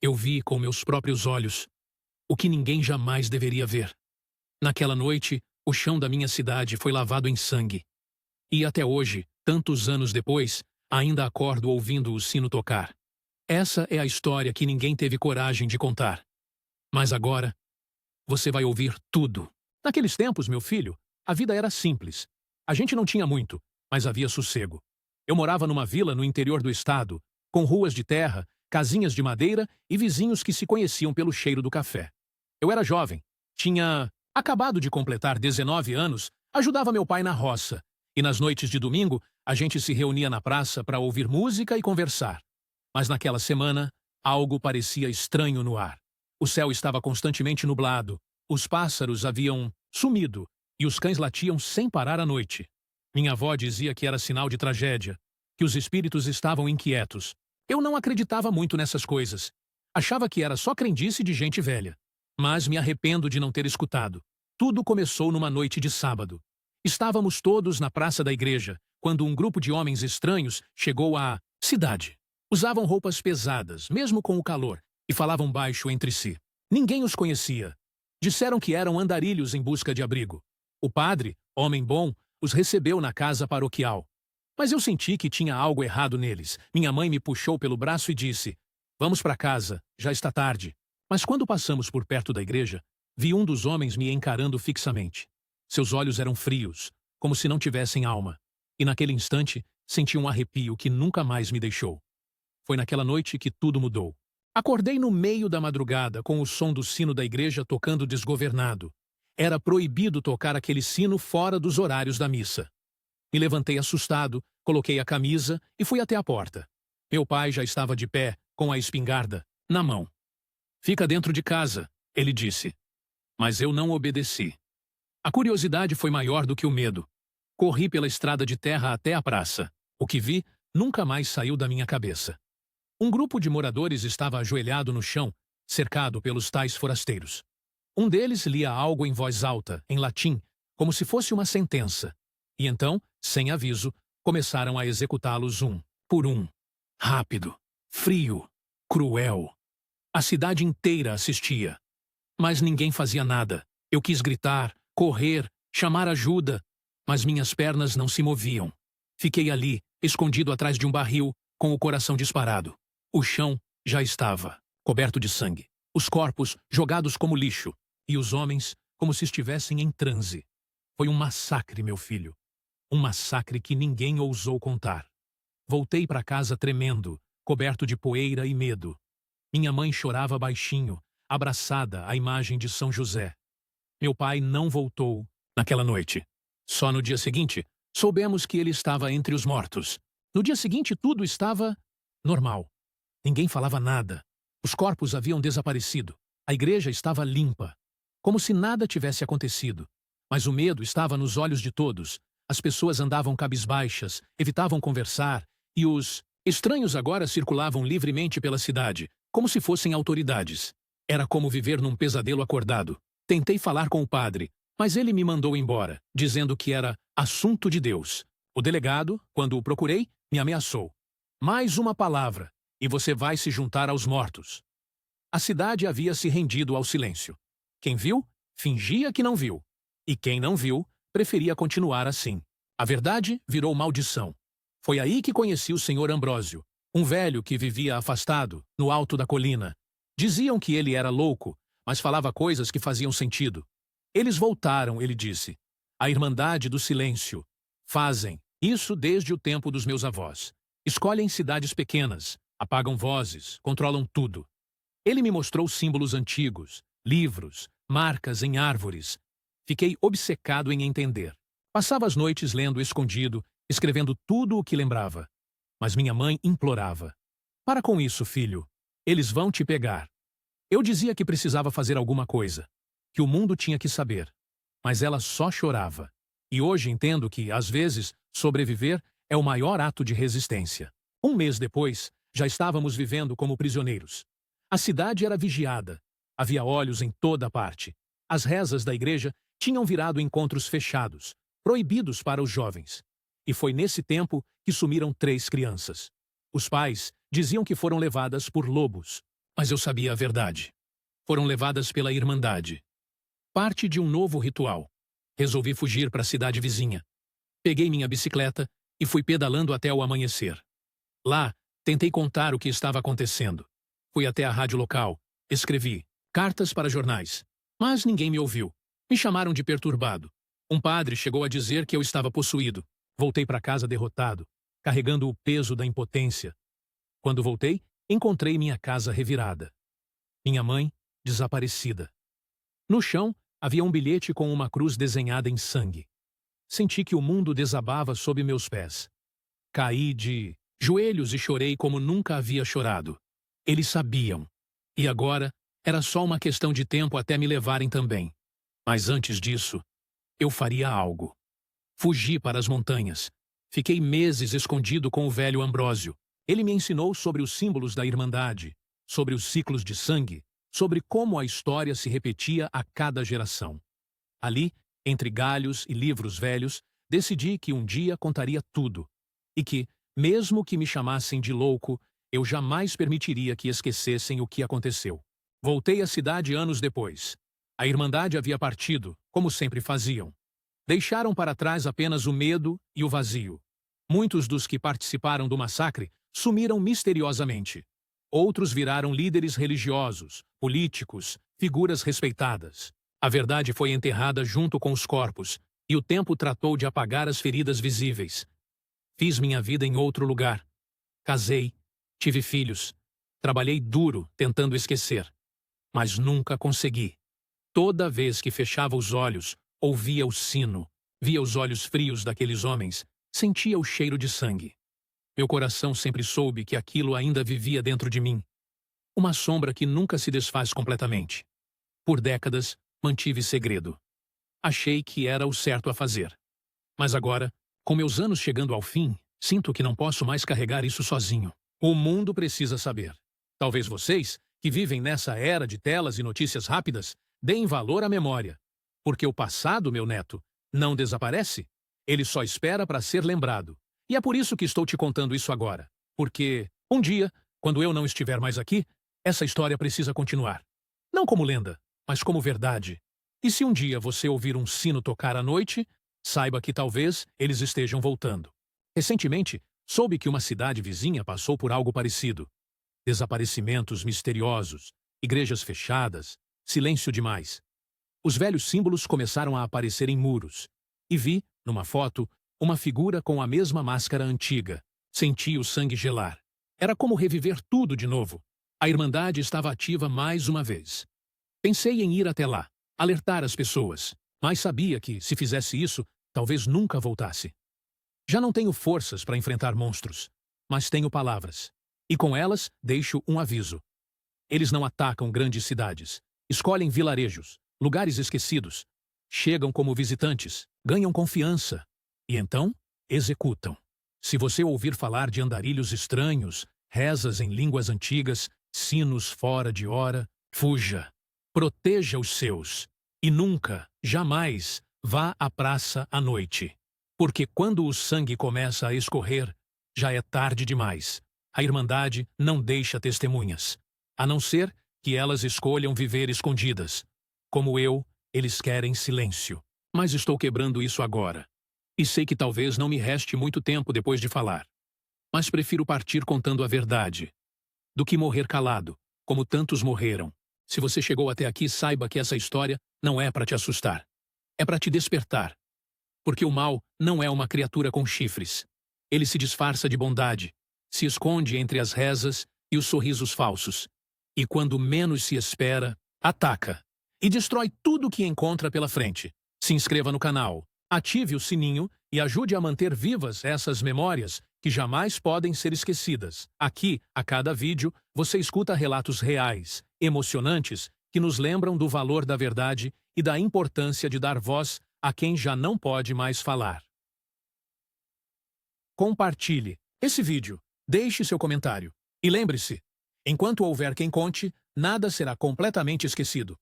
Eu vi com meus próprios olhos o que ninguém jamais deveria ver. Naquela noite, o chão da minha cidade foi lavado em sangue. E até hoje, tantos anos depois, ainda acordo ouvindo o sino tocar. Essa é a história que ninguém teve coragem de contar. Mas agora, você vai ouvir tudo. Naqueles tempos, meu filho, a vida era simples. A gente não tinha muito, mas havia sossego. Eu morava numa vila no interior do estado, com ruas de terra, casinhas de madeira e vizinhos que se conheciam pelo cheiro do café. Eu era jovem, tinha acabado de completar 19 anos, ajudava meu pai na roça, e nas noites de domingo a gente se reunia na praça para ouvir música e conversar. Mas naquela semana, algo parecia estranho no ar. O céu estava constantemente nublado, os pássaros haviam sumido e os cães latiam sem parar à noite. Minha avó dizia que era sinal de tragédia, que os espíritos estavam inquietos. Eu não acreditava muito nessas coisas. Achava que era só crendice de gente velha. Mas me arrependo de não ter escutado. Tudo começou numa noite de sábado. Estávamos todos na praça da igreja, quando um grupo de homens estranhos chegou à cidade. Usavam roupas pesadas, mesmo com o calor, e falavam baixo entre si. Ninguém os conhecia. Disseram que eram andarilhos em busca de abrigo. O padre, homem bom, os recebeu na casa paroquial. Mas eu senti que tinha algo errado neles. Minha mãe me puxou pelo braço e disse: "Vamos para casa, já está tarde." Mas quando passamos por perto da igreja, vi um dos homens me encarando fixamente. Seus olhos eram frios, como se não tivessem alma. E naquele instante, senti um arrepio que nunca mais me deixou. Foi naquela noite que tudo mudou. Acordei no meio da madrugada com o som do sino da igreja tocando desgovernado. Era proibido tocar aquele sino fora dos horários da missa. Me levantei assustado, coloquei a camisa e fui até a porta. Meu pai já estava de pé, com a espingarda na mão. "Fica dentro de casa", ele disse. Mas eu não obedeci. A curiosidade foi maior do que o medo. Corri pela estrada de terra até a praça. O que vi nunca mais saiu da minha cabeça. Um grupo de moradores estava ajoelhado no chão, cercado pelos tais forasteiros. Um deles lia algo em voz alta, em latim, como se fosse uma sentença. E então, sem aviso, começaram a executá-los um por um. Rápido, frio, cruel. A cidade inteira assistia. Mas ninguém fazia nada. Eu quis gritar, correr, chamar ajuda, mas minhas pernas não se moviam. Fiquei ali, escondido atrás de um barril, com o coração disparado. O chão já estava coberto de sangue. Os corpos jogados como lixo. E os homens como se estivessem em transe. Foi um massacre, meu filho. Um massacre que ninguém ousou contar. Voltei para casa tremendo, coberto de poeira e medo. Minha mãe chorava baixinho, abraçada à imagem de São José. Meu pai não voltou naquela noite. Só no dia seguinte, soubemos que ele estava entre os mortos. No dia seguinte, tudo estava normal. Ninguém falava nada. Os corpos haviam desaparecido. A igreja estava limpa, como se nada tivesse acontecido. Mas o medo estava nos olhos de todos. As pessoas andavam cabisbaixas, evitavam conversar, e os estranhos agora circulavam livremente pela cidade, como se fossem autoridades. Era como viver num pesadelo acordado. Tentei falar com o padre, mas ele me mandou embora, dizendo que era assunto de Deus. O delegado, quando o procurei, me ameaçou. "Mais uma palavra, e você vai se juntar aos mortos." A cidade havia se rendido ao silêncio. Quem viu, fingia que não viu. E quem não viu, preferia continuar assim. A verdade virou maldição. Foi aí que conheci o senhor Ambrósio, um velho que vivia afastado, no alto da colina. Diziam que ele era louco, mas falava coisas que faziam sentido. Eles voltaram, ele disse. A Irmandade do Silêncio. Fazem isso desde o tempo dos meus avós. Escolhem cidades pequenas, apagam vozes, controlam tudo. Ele me mostrou símbolos antigos, livros, marcas em árvores. Fiquei obcecado em entender. Passava as noites lendo escondido, escrevendo tudo o que lembrava. Mas minha mãe implorava. "Para com isso, filho. Eles vão te pegar." Eu dizia que precisava fazer alguma coisa, que o mundo tinha que saber. Mas ela só chorava. E hoje entendo que, às vezes, sobreviver é o maior ato de resistência. Um mês depois, já estávamos vivendo como prisioneiros. A cidade era vigiada. Havia olhos em toda parte. As rezas da igreja tinham virado encontros fechados, proibidos para os jovens. E foi nesse tempo que sumiram 3 crianças. Os pais diziam que foram levadas por lobos. mas eu sabia a verdade. Foram levadas pela Irmandade. Parte de um novo ritual. Resolvi fugir para a cidade vizinha. Peguei minha bicicleta e fui pedalando até o amanhecer. Lá, tentei contar o que estava acontecendo. Fui até a rádio local, escrevi cartas para jornais, mas ninguém me ouviu. Me chamaram de perturbado. Um padre chegou a dizer que eu estava possuído. Voltei para casa derrotado, carregando o peso da impotência. Quando voltei, encontrei minha casa revirada. Minha mãe, desaparecida. No chão, havia um bilhete com uma cruz desenhada em sangue. Senti que o mundo desabava sob meus pés. Caí de joelhos e chorei como nunca havia chorado. Eles sabiam. E agora, era só uma questão de tempo até me levarem também. Mas antes disso, eu faria algo. Fugi para as montanhas. Fiquei meses escondido com o velho Ambrósio. Ele me ensinou sobre os símbolos da Irmandade, sobre os ciclos de sangue, sobre como a história se repetia a cada geração. Ali, entre galhos e livros velhos, decidi que um dia contaria tudo. E que, mesmo que me chamassem de louco, eu jamais permitiria que esquecessem o que aconteceu. Voltei à cidade anos depois. A Irmandade havia partido, como sempre faziam. Deixaram para trás apenas o medo e o vazio. Muitos dos que participaram do massacre sumiram misteriosamente. Outros viraram líderes religiosos, políticos, figuras respeitadas. A verdade foi enterrada junto com os corpos, e o tempo tratou de apagar as feridas visíveis. Fiz minha vida em outro lugar. Casei, tive filhos, trabalhei duro tentando esquecer. Mas nunca consegui. Toda vez que fechava os olhos, ouvia o sino, via os olhos frios daqueles homens, sentia o cheiro de sangue. Meu coração sempre soube que aquilo ainda vivia dentro de mim. Uma sombra que nunca se desfaz completamente. Por décadas, mantive segredo. Achei que era o certo a fazer. Mas agora, com meus anos chegando ao fim, sinto que não posso mais carregar isso sozinho. O mundo precisa saber. Talvez vocês, que vivem nessa era de telas e notícias rápidas, deem valor à memória. Porque o passado, meu neto, não desaparece. Ele só espera para ser lembrado. E é por isso que estou te contando isso agora. Porque, um dia, quando eu não estiver mais aqui, essa história precisa continuar. Não como lenda, mas como verdade. E se um dia você ouvir um sino tocar à noite, saiba que talvez eles estejam voltando. Recentemente, soube que uma cidade vizinha passou por algo parecido. Desaparecimentos misteriosos, igrejas fechadas, silêncio demais. Os velhos símbolos começaram a aparecer em muros. E vi, numa foto, uma figura com a mesma máscara antiga. Senti o sangue gelar. Era como reviver tudo de novo. A Irmandade estava ativa mais uma vez. Pensei em ir até lá, alertar as pessoas, mas sabia que, se fizesse isso, talvez nunca voltasse. Já não tenho forças para enfrentar monstros, mas tenho palavras. E com elas, deixo um aviso. Eles não atacam grandes cidades. Escolhem vilarejos, lugares esquecidos. Chegam como visitantes, ganham confiança. E então, executam. Se você ouvir falar de andarilhos estranhos, rezas em línguas antigas, sinos fora de hora, fuja. Proteja os seus. E nunca, jamais, vá à praça à noite. Porque quando o sangue começa a escorrer, já é tarde demais. A Irmandade não deixa testemunhas. A não ser que elas escolham viver escondidas. Como eu, eles querem silêncio. Mas estou quebrando isso agora. E sei que talvez não me reste muito tempo depois de falar. Mas prefiro partir contando a verdade, do que morrer calado, como tantos morreram. Se você chegou até aqui, saiba que essa história não é para te assustar. É para te despertar. Porque o mal não é uma criatura com chifres. Ele se disfarça de bondade, se esconde entre as rezas e os sorrisos falsos. E quando menos se espera, ataca. E destrói tudo o que encontra pela frente. Se inscreva no canal, ative o sininho e ajude a manter vivas essas memórias que jamais podem ser esquecidas. Aqui, a cada vídeo, você escuta relatos reais, emocionantes, que nos lembram do valor da verdade e da importância de dar voz a quem já não pode mais falar. Compartilhe esse vídeo, deixe seu comentário. E lembre-se, enquanto houver quem conte, nada será completamente esquecido.